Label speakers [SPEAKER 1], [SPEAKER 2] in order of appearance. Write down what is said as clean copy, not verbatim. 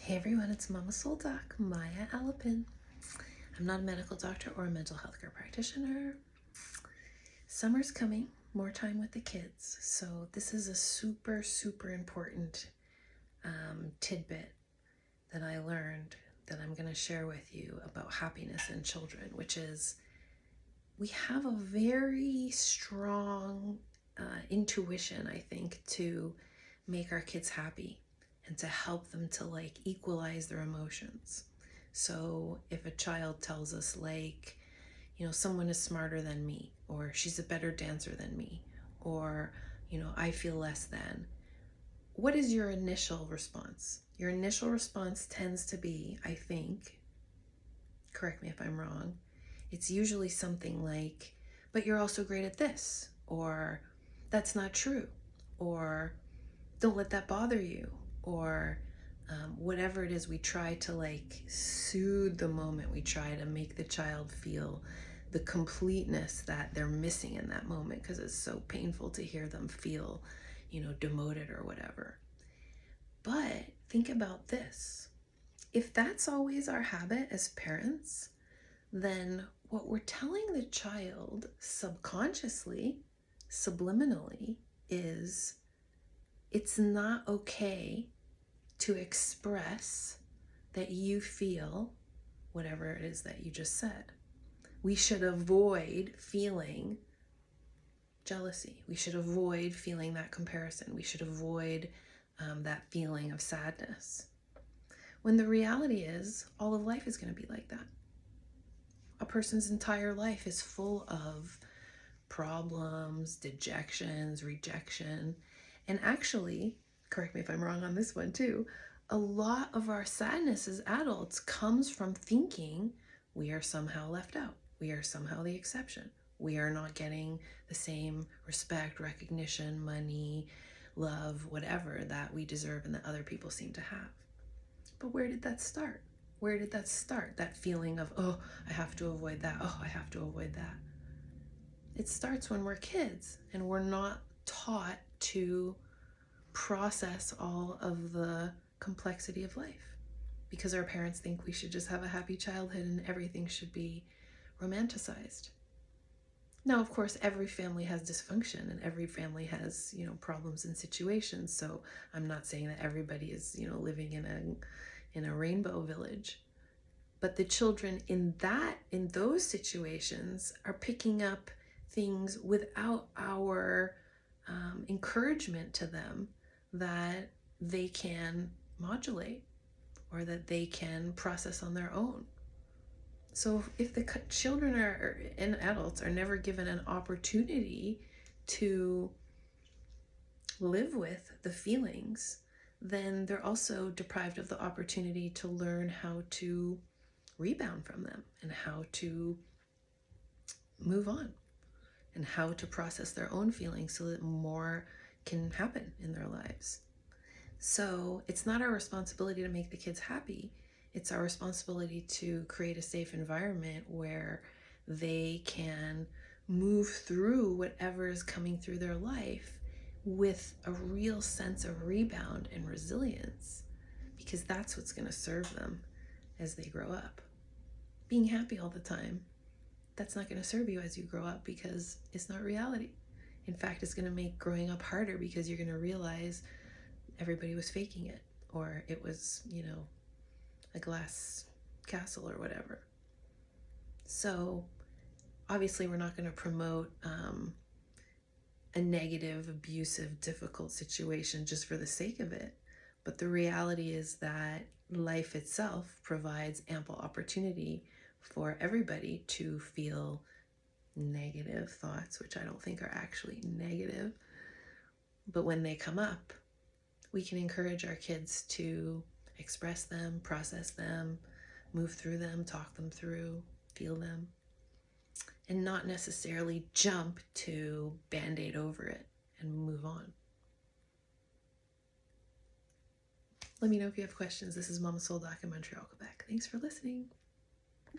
[SPEAKER 1] Hey everyone, it's Mama Soul Doc, Maya Alapin. I'm not a medical doctor or a mental health care practitioner. Summer's coming, more time with the kids. So this is a super, super important tidbit that I learned that I'm going to share with you about happiness in children, which is we have a very strong intuition, I think, to make our kids happy and to help them to equalize their emotions. So if a child tells us someone is smarter than me, or she's a better dancer than me, or, I feel less than, what is your initial response? Your initial response tends to be, I think, correct me if I'm wrong, it's usually something like, but you're also great at this, or that's not true, or don't let that bother you, or whatever it is. We try to soothe the moment. We try to make the child feel the completeness that they're missing in that moment because it's so painful to hear them feel, demoted or whatever. But think about this. If that's always our habit as parents, then what we're telling the child subconsciously, subliminally, is it's not okay to express that you feel whatever it is that you just said. We should avoid feeling jealousy. We should avoid feeling that comparison. We should avoid that feeling of sadness. When the reality is, all of life is going to be like that. A person's entire life is full of problems, dejections, rejection. And actually, correct me if I'm wrong on this one too, a lot of our sadness as adults comes from thinking we are somehow left out. We are somehow the exception. We are not getting the same respect, recognition, money, love, whatever that we deserve and that other people seem to have. But where did that start? Where did that start? That feeling of, oh, I have to avoid that. Oh, I have to avoid that. It starts when we're kids and we're not taught to process all of the complexity of life because our parents think we should just have a happy childhood and everything should be romanticized. Now, of course, every family has dysfunction and every family has, problems and situations. So I'm not saying that everybody is, living in a rainbow village. But the children in those situations are picking up things without our encouragement to them that they can modulate or that they can process on their own. So if the children and adults are never given an opportunity to live with the feelings, then they're also deprived of the opportunity to learn how to rebound from them and how to move on and how to process their own feelings so that more can happen in their lives. So it's not our responsibility to make the kids happy. It's our responsibility to create a safe environment where they can move through whatever is coming through their life with a real sense of rebound and resilience, because that's what's going to serve them as they grow up. Being happy all the time, that's not going to serve you as you grow up because it's not reality. In fact, it's going to make growing up harder because you're going to realize everybody was faking it, or it was, a glass castle or whatever. So obviously we're not going to promote a negative, abusive, difficult situation just for the sake of it. But the reality is that life itself provides ample opportunity for everybody to feel negative thoughts, which I don't think are actually negative. But when they come up, we can encourage our kids to express them, process them, move through them, talk them through, feel them, and not necessarily jump to Band-Aid over it and move on. Let me know if you have questions. This is Mama Soul Doc in Montreal, Quebec. Thanks for listening.